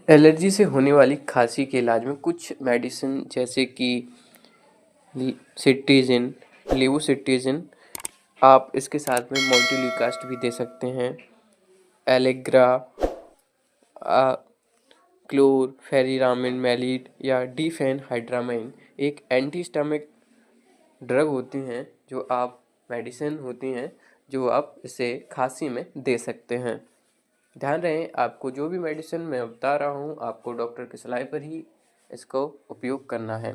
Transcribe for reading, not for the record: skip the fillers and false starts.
Allergy से होने वाली खांसी के इलाज में कुछ मेडिसिन जैसे कि सिट्रीजिन, लेवोसिट्रीजिन, आप इसके साथ में मोंटेल्यूकास्ट भी दे सकते हैं। एलेग्रा, क्लोरफेनिरामिन मैलिट या डिफेनहाइड्रामाइन एक एंटीस्टमिक ड्रग होती हैं जो आप मेडिसिन होती हैं जो आप इसे खांसी में दे सकते हैं। ध्यान रहे, आपको जो भी मेडिसिन मैं बता रहा हूँ आपको डॉक्टर की सलाह पर ही इसको उपयोग करना है।